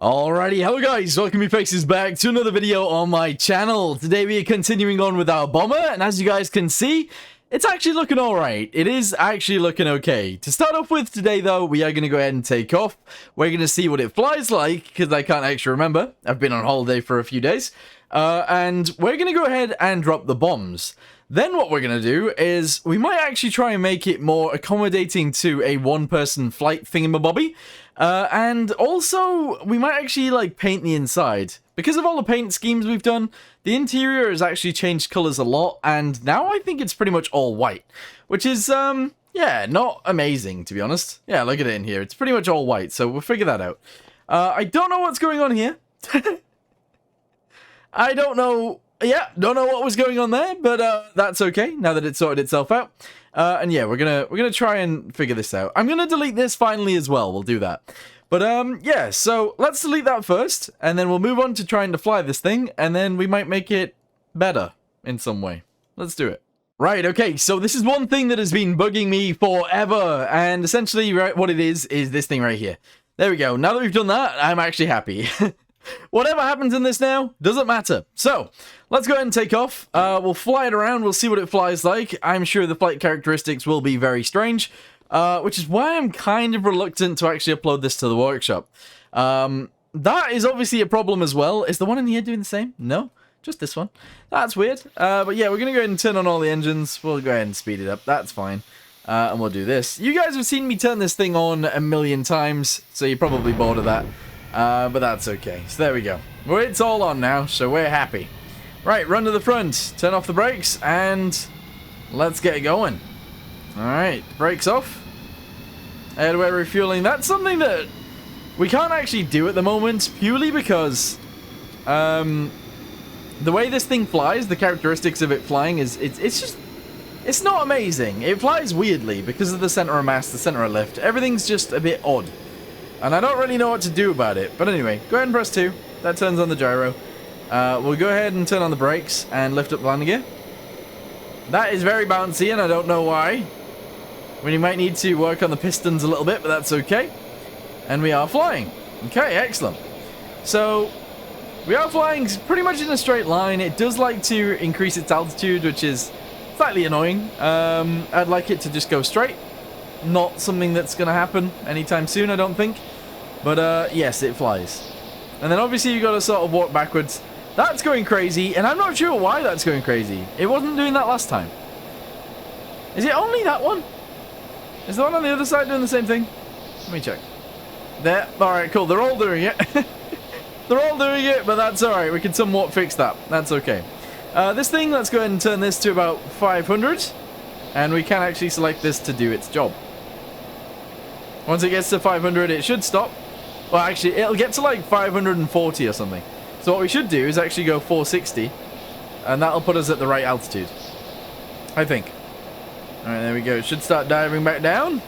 Alrighty, hello guys, welcome you faces back to another video on my channel. Today we are continuing on with our bomber, and as you guys can see, it's actually looking alright. It is actually looking okay. To start off with today though, we are going to go ahead and take off. We're going to see what it flies like, because I can't actually remember. I've been on holiday for a few days. And we're going to go ahead and drop the bombs. Then what we're going to do is we might actually try and make it more accommodating to a one-person flight thingamabobby. And also, we might actually, like, paint the inside. Because of all the paint schemes we've done, the interior has actually changed colors a lot, and now I think it's pretty much all white. Which is, yeah, not amazing, to be honest. Yeah, look at it in here. It's pretty much all white, so we'll figure that out. I don't know what's going on here. I don't know... Yeah, don't know what was going on there, but that's okay, now that it's sorted itself out. And yeah, we're gonna try and figure this out. I'm gonna delete this finally as well, we'll do that. But yeah, so let's delete that first, and then we'll move on to trying to fly this thing, and then we might make it better in some way. Let's do it. Right, okay, so this is one thing that has been bugging me forever, and essentially what it is this thing right here. There we go, now that we've done that, I'm actually happy. Whatever happens in this now, doesn't matter. So, let's go ahead and take off. We'll fly it around, we'll see what it flies like. I'm sure the flight characteristics will be very strange, which is why I'm kind of reluctant to actually upload this to the workshop. That is obviously a problem as well. Is the one in here doing the same? No? Just this one. That's weird. But yeah, we're going to go ahead and turn on all the engines. We'll go ahead and speed it up. That's fine. And we'll do this. You guys have seen me turn this thing on a million times, so you're probably bored of that. But that's okay. So there we go. Well, it's all on now, so we're happy. Right, run to the front, turn off the brakes, and let's get going. Alright, brakes off. And we're refueling. That's something that we can't actually do at the moment, purely because the way this thing flies, the characteristics of it flying is, it's not amazing. It flies weirdly because of the center of mass, the center of lift. Everything's just a bit odd. And I don't really know what to do about it. But anyway, go ahead and press 2. That turns on the gyro. We'll go ahead and turn on the brakes and lift up landing gear. That is very bouncy, and I don't know why. We might need to work on the pistons a little bit, but that's okay. And we are flying. Okay, excellent. So, we are flying pretty much in a straight line. It does like to increase its altitude, which is slightly annoying. I'd like it to just go straight. Not something that's going to happen anytime soon, I don't think. But, yes, it flies. And then obviously you got to sort of walk backwards. That's going crazy, and I'm not sure why that's going crazy. It wasn't doing that last time. Is it only that one? Is the one on the other side doing the same thing? Let me check. There. Alright, cool. They're all doing it. They're all doing it, but that's alright. We can somewhat fix that. That's okay. This thing, let's go ahead and turn this to about 500. And we can actually select this to do its job. Once it gets to 500, it should stop. Well, actually, it'll get to like 540 or something. So what we should do is actually go 460. And that'll put us at the right altitude. I think. Alright, there we go. It should start diving back down.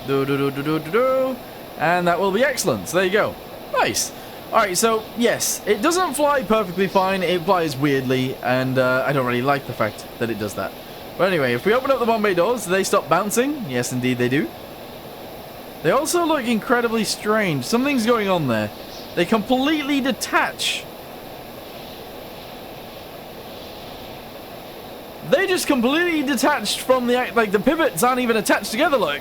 And that will be excellent. So there you go. Nice. Alright, so, yes. It doesn't fly perfectly fine. It flies weirdly. And I don't really like the fact that it does that. But anyway, if we open up the bomb bay doors, do they stop bouncing? Yes, indeed they do. They also look incredibly strange. Something's going on there. They completely detach. They just completely detached from the... Like, the pivots aren't even attached together, look.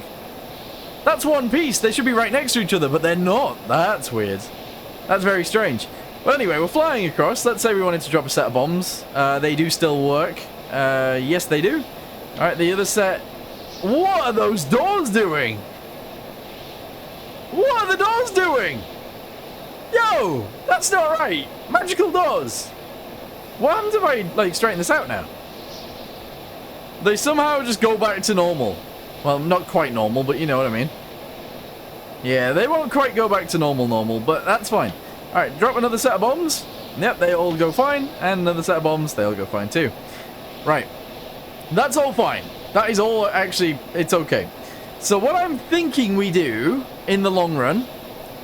That's one piece. They should be right next to each other, but they're not. That's weird. That's very strange. But anyway, we're flying across. Let's say we wanted to drop a set of bombs. They do still work. Yes, they do. Alright, the other set... What are those doors doing? What are the doors doing? Yo! That's not right! Magical doors! What happens if I, like, straighten this out now? They somehow just go back to normal. Well, not quite normal, but you know what I mean. Yeah, they won't quite go back to normal, but that's fine. Alright, drop another set of bombs. Yep, they all go fine. And another set of bombs, they all go fine too. Right. That's all fine. That is all actually, it's okay. So what I'm thinking we do, in the long run,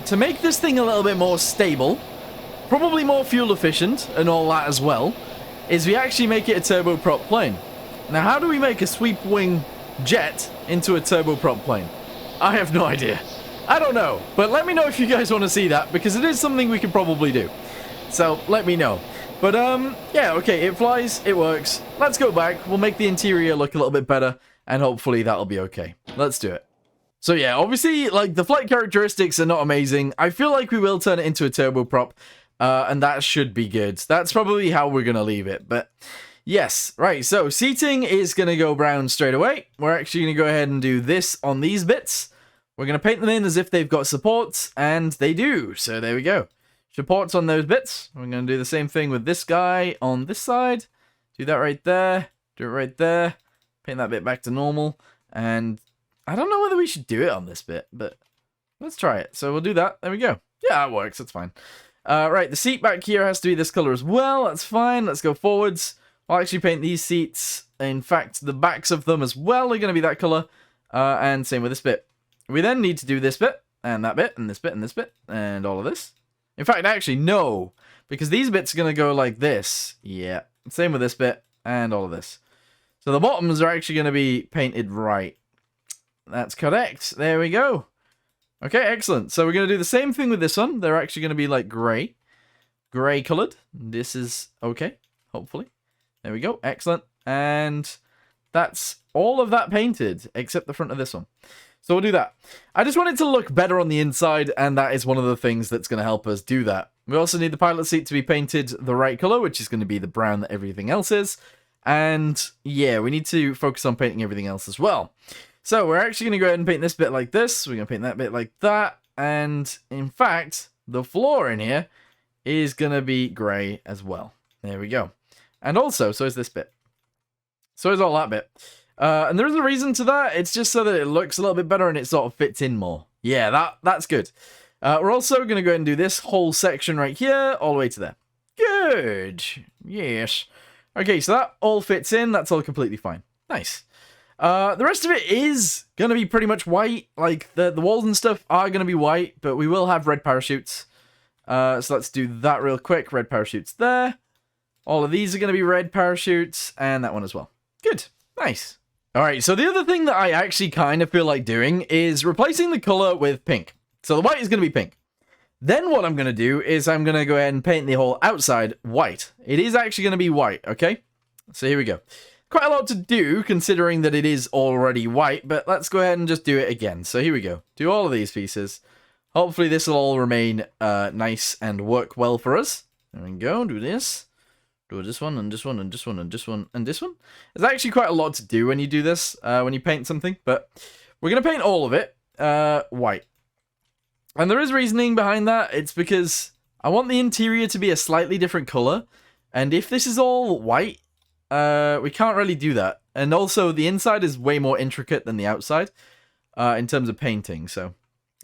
to make this thing a little bit more stable, probably more fuel efficient and all that as well, is we actually make it a turboprop plane. Now how do we make a sweep wing jet into a turboprop plane? I have no idea. I don't know, but let me know if you guys want to see that, because it is something we could probably do. So, let me know. But, yeah, okay, it flies, it works. Let's go back, we'll make the interior look a little bit better, and hopefully that'll be okay. Let's do it. So yeah, obviously, like, the flight characteristics are not amazing. I feel like we will turn it into a turboprop, and that should be good. That's probably how we're gonna leave it, but... Yes, right, so seating is going to go brown straight away. We're actually going to go ahead and do this on these bits. We're going to paint them in as if they've got supports, and they do. So there we go. Supports on those bits. We're going to do the same thing with this guy on this side. Do that right there. Do it right there. Paint that bit back to normal. And I don't know whether we should do it on this bit, but let's try it. So we'll do that. There we go. Yeah, it works. That's fine. Right, the seat back here has to be this color as well. That's fine. Let's go forwards. I'll actually paint these seats, in fact, the backs of them as well are going to be that colour, and same with this bit. We then need to do this bit, and that bit, and this bit, and this bit, and all of this. In fact, actually, no, because these bits are going to go like this. Yeah, same with this bit, and all of this. So the bottoms are actually going to be painted right. That's correct. There we go. Okay, excellent. So we're going to do the same thing with this one. They're actually going to be like grey. Grey coloured. This is okay, hopefully. There we go, excellent, and that's all of that painted, except the front of this one. So we'll do that. I just want it to look better on the inside, and that is one of the things that's going to help us do that. We also need the pilot seat to be painted the right colour, which is going to be the brown that everything else is, and yeah, we need to focus on painting everything else as well. So we're actually going to go ahead and paint this bit like this, we're going to paint that bit like that, and in fact, the floor in here is going to be grey as well. There we go. And also, so is this bit. So is all that bit. And there is a reason to that. It's just so that it looks a little bit better and it sort of fits in more. Yeah, that's good. We're also going to go ahead and do this whole section right here, all the way to there. Good. Yes. Okay, so that all fits in. That's all completely fine. Nice. The rest of it is going to be pretty much white. Like, the walls and stuff are going to be white, but we will have red parachutes. So let's do that real quick. Red parachutes there. All of these are going to be red parachutes, and that one as well. Good. Nice. Alright, so the other thing that I actually kind of feel like doing is replacing the colour with pink. So the white is going to be pink. Then what I'm going to do is I'm going to go ahead and paint the whole outside white. It is actually going to be white, okay? So here we go. Quite a lot to do, considering that it is already white, but let's go ahead and just do it again. So here we go. Do all of these pieces. Hopefully this will all remain nice and work well for us. There we go, do this. Do this one, and this one, and this one, and this one, and this one. There's actually quite a lot to do when you do this, when you paint something, but we're going to paint all of it white. And there is reasoning behind that. It's because I want the interior to be a slightly different colour, and if this is all white, we can't really do that. And also, the inside is way more intricate than the outside, in terms of painting, so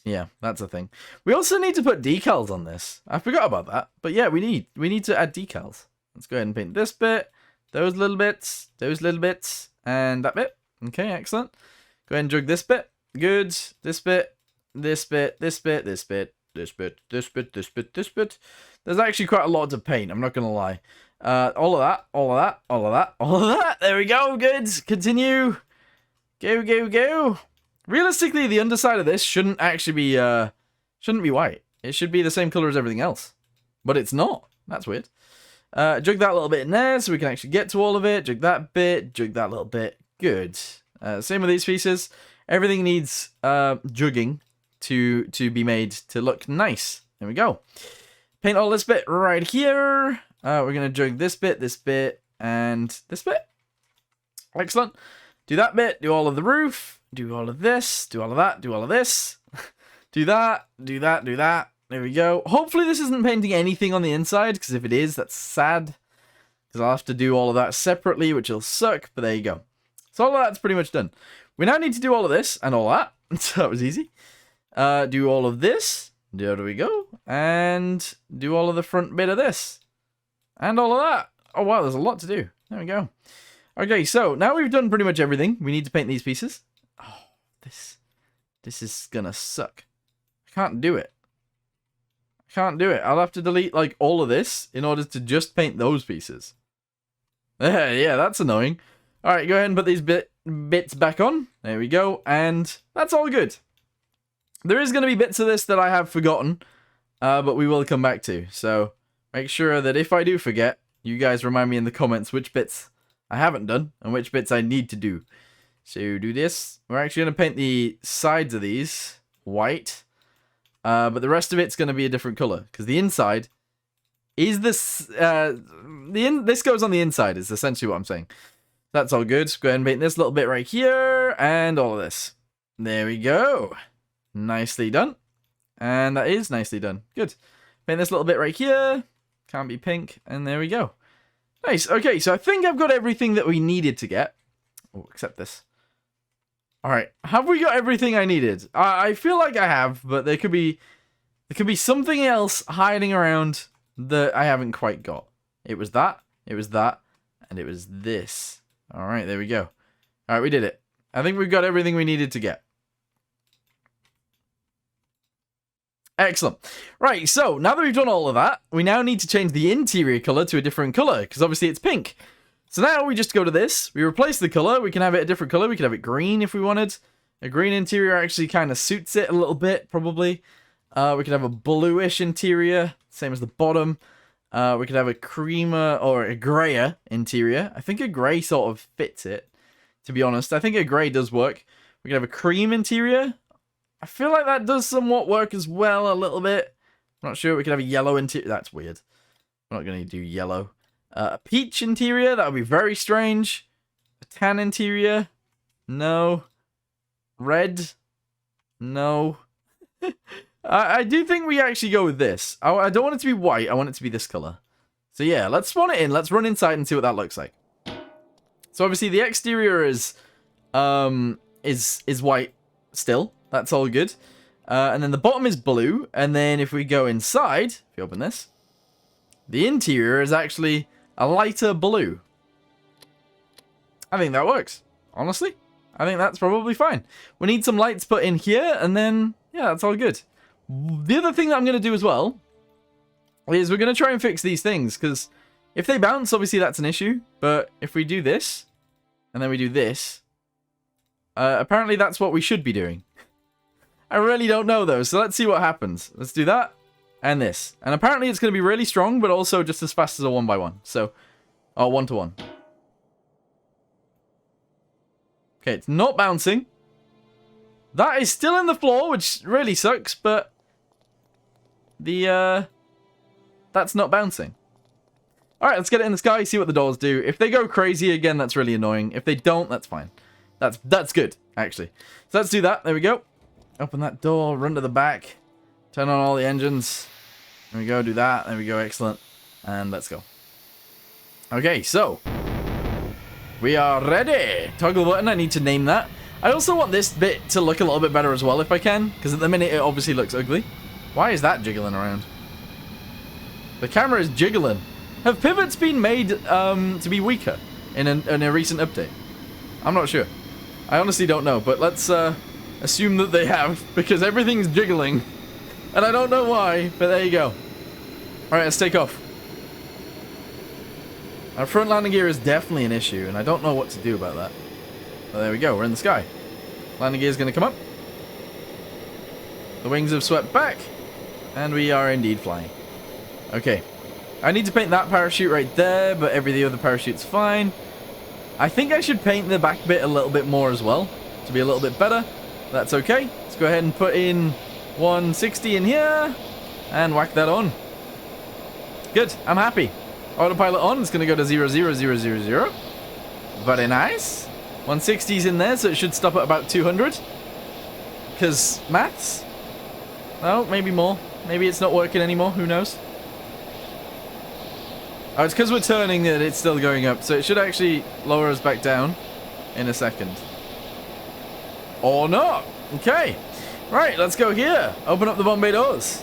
yeah, that's a thing. We also need to put decals on this. I forgot about that, but yeah, we need to add decals. Let's go ahead and paint this bit, those little bits, and that bit. Okay, excellent. Go ahead and drag this bit. Good. This bit, this bit, this bit, this bit, this bit, this bit, this bit, this bit. There's actually quite a lot to paint, I'm not going to lie. All of that, all of that, all of that, all of that. There we go, good. Continue. Go, go, go. Realistically, the underside of this shouldn't actually be, shouldn't be white. It should be the same color as everything else. But it's not. That's weird. Jug that little bit in there so we can actually get to all of it. Jug that bit, jug that little bit. Good. Same with these pieces. Everything needs jugging to be made to look nice. There we go. Paint all this bit right here. We're going to jug this bit, and this bit. Excellent. Do that bit, do all of the roof, do all of this, do all of that, do all of this. Do that, do that, do that. There we go. Hopefully this isn't painting anything on the inside, because if it is, that's sad. Because I'll have to do all of that separately, which will suck, but there you go. So all of that's pretty much done. We now need to do all of this, and all that. So that was easy. Do all of this. There we go. And do all of the front bit of this. And all of that. Oh wow, there's a lot to do. There we go. Okay, so now we've done pretty much everything. We need to paint these pieces. Oh, this is gonna suck. I can't do it. Can't do it. I'll have to delete like all of this in order to just paint those pieces. Yeah, that's annoying. Alright, go ahead and put these bits back on. There we go. And that's all good. There is going to be bits of this that I have forgotten, but we will come back to. So make sure that if I do forget, you guys remind me in the comments which bits I haven't done and which bits I need to do. So do this. We're actually going to paint the sides of these white, but the rest of it's going to be a different color because the inside is this. This goes on the inside is essentially what I'm saying. That's all good. Go ahead and paint this little bit right here and all of this. There we go. Nicely done. And that is nicely done. Good. Paint this little bit right here. Can't be pink. And there we go. Nice. Okay, so I think I've got everything that we needed to get. Oh, except this. Alright. Have we got everything I needed? I feel like I have, but there could be something else hiding around that I haven't quite got. It was that, and it was this. Alright, there we go. Alright, we did it. I think we've got everything we needed to get. Excellent. Right, so now that we've done all of that, we now need to change the interior color to a different color, because obviously it's pink. So now we just go to this, we replace the color, we can have it a different color, we can have it green if we wanted. A green interior actually kind of suits it a little bit, probably. We could have a bluish interior, same as the bottom. We could have a creamer or a grayer interior. I think a gray sort of fits it, to be honest. I think a gray does work. We could have a cream interior. I feel like that does somewhat work as well, a little bit. I'm not sure. We could have a yellow interior. That's weird. I'm not going to do yellow. A peach interior. That would be very strange. A tan interior. No. Red. No. I do think we actually go with this. I don't want it to be white. I want it to be this color. So yeah, let's spawn it in. Let's run inside and see what that looks like. So obviously the exterior is white still. That's all good. And then the bottom is blue. And then if we go inside, if you open this, the interior is actually a lighter blue. I think that works. Honestly, I think that's probably fine. We need some lights put in here, and then, yeah, that's all good. The other thing that I'm going to do as well is we're going to try and fix these things, because if they bounce, obviously that's an issue. But if we do this, and then we do this, apparently that's what we should be doing. I really don't know, though, so let's see what happens. Let's do that, and this. And apparently it's going to be really strong, but also just as fast as a 1x1. So, 1-to-1. Okay, it's not bouncing. That is still in the floor, which really sucks, but that's not bouncing. Alright, let's get it in the sky, see what the doors do. If they go crazy again, that's really annoying. If they don't, that's fine. That's good, actually. So let's do that. There we go. Open that door, run to the back, turn on all the engines. There we go, do that. There we go, excellent. And let's go. Okay, so we are ready. Toggle button, I need to name that. I also want this bit to look a little bit better as well if I can, because at the minute it obviously looks ugly. Why is that jiggling around? The camera is jiggling. Have pivots been made to be weaker in a recent update? I'm not sure. I honestly don't know, but let's assume that they have, because everything's jiggling. And I don't know why, but there you go. Alright, let's take off. Our front landing gear is definitely an issue, and I don't know what to do about that. But there we go, we're in the sky. Landing gear is going to come up. The wings have swept back, and we are indeed flying. Okay. I need to paint that parachute right there, but every other parachute's fine. I think I should paint the back bit a little bit more as well, to be a little bit better. That's okay. Let's go ahead and put in 160 in here, and whack that on. Good, I'm happy. Autopilot on, it's going to go to 00000. Very nice. 160's in there, so it should stop at about 200. Because maths? No, maybe more. Maybe it's not working anymore, who knows? Oh, it's because we're turning that it's still going up, so it should actually lower us back down in a second. Or not. Okay. Right, let's go here. Open up the Bombay doors.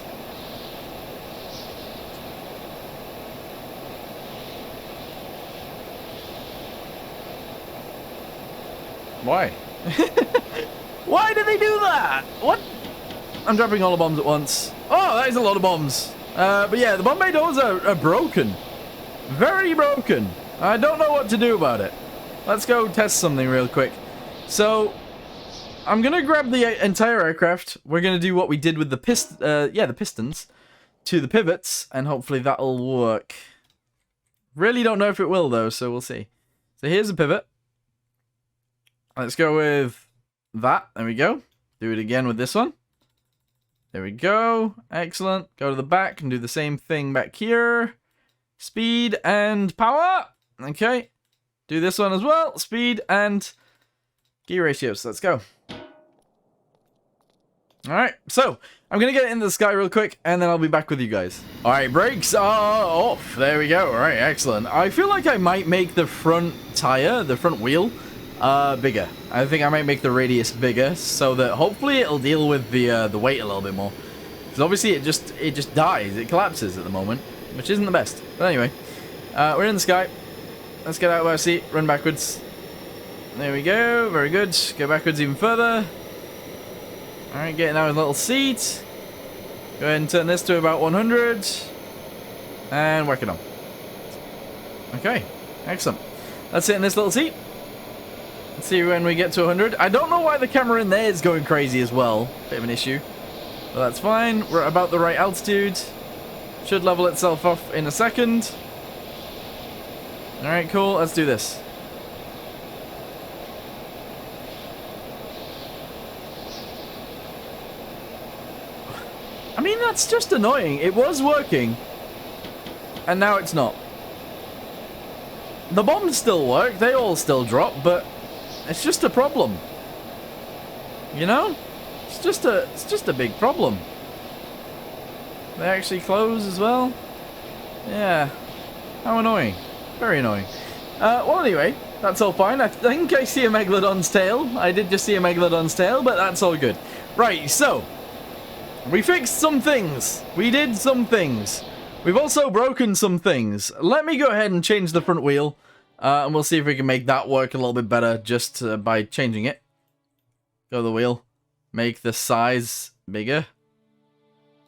Why? Why did they do that? What? I'm dropping all the bombs at once. Oh, that is a lot of bombs. But yeah, the Bombay doors are broken. Very broken. I don't know what to do about it. Let's go test something real quick. So, I'm gonna grab the entire aircraft. We're gonna do what we did with the the pistons to the pivots, and hopefully that'll work. Really don't know if it will though, so we'll see. So here's a pivot. Let's go with that. There we go. Do it again with this one. There we go. Excellent. Go to the back and do the same thing back here. Speed and power. Okay. Do this one as well. Speed and gear ratios. Let's go. Alright, so I'm going to get it into the sky real quick, and then I'll be back with you guys. Alright, brakes are off. There we go. Alright, excellent. I feel like I might make the front tire, the front wheel, bigger. I think I might make the radius bigger, so that hopefully it'll deal with the weight a little bit more. Because obviously it just dies. It collapses at the moment, which isn't the best. But anyway, we're in the sky. Let's get out of our seat, run backwards. There we go. Very good. Go backwards even further. Alright, getting out of a little seat. Go ahead and turn this to about 100. And whack it on. Okay, excellent. Let's sit in this little seat. Let's see when we get to 100. I don't know why the camera in there is going crazy as well. Bit of an issue. But that's fine. We're at about the right altitude. Should level itself off in a second. Alright, cool. Let's do this. I mean, that's just annoying. It was working, and now it's not. The bombs still work, they all still drop, but it's just a problem. You know? It's just a big problem. They actually close as well? Yeah. How annoying. Very annoying. Well, anyway, that's all fine. I think I see a Megalodon's tail. I did just see a Megalodon's tail, but that's all good. Right, so we fixed some things. We did some things. We've also broken some things. Let me go ahead and change the front wheel. And we'll see if we can make that work a little bit better just by changing it. Go to the wheel. Make the size bigger.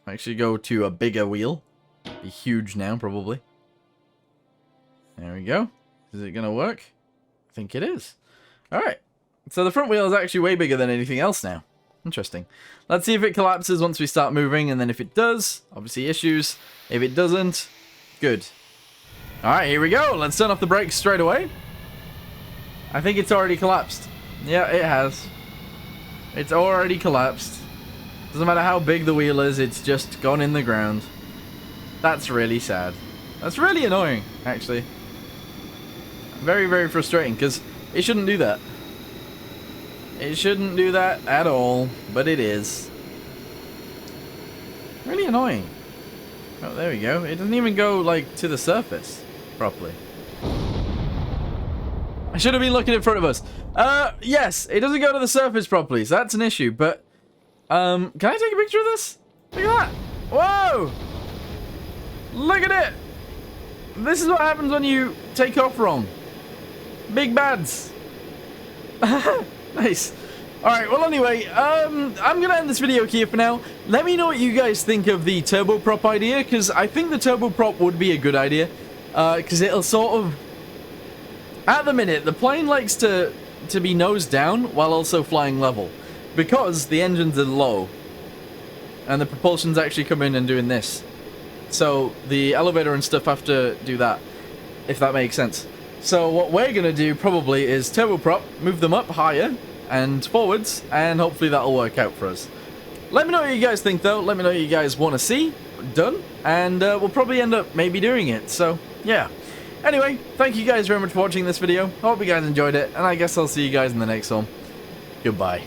Actually go to a bigger wheel. Be huge now, probably. There we go. Is it going to work? I think it is. Alright. So the front wheel is actually way bigger than anything else now. Interesting. Let's see if it collapses once we start moving, and then if it does, obviously issues. If it doesn't, good. Alright, here we go. Let's turn off the brakes straight away. I think it's already collapsed. Yeah, it has. It's already collapsed. Doesn't matter how big the wheel is, it's just gone in the ground. That's really sad. That's really annoying, actually. Very, very frustrating, because it shouldn't do that. It shouldn't do that at all, but it is. Really annoying. Oh, there we go. It doesn't even go, like, to the surface properly. I should have been looking in front of us. Yes, it doesn't go to the surface properly, so that's an issue, but, can I take a picture of this? Look at that. Whoa! Look at it! This is what happens when you take off wrong. Big bads. Nice. Alright, well anyway, I'm gonna end this video here for now. Let me know what you guys think of the turboprop idea, because I think the turboprop would be a good idea. Because it'll sort of... At the minute, the plane likes to be nose down while also flying level. Because the engines are low. And the propulsion's actually coming in and doing this. So the elevator and stuff have to do that, if that makes sense. So what we're going to do probably is turboprop, move them up higher and forwards, and hopefully that'll work out for us. Let me know what you guys think though, let me know what you guys want to see done, and we'll probably end up maybe doing it, so yeah. Anyway, thank you guys very much for watching this video, hope you guys enjoyed it, and I guess I'll see you guys in the next one. Goodbye.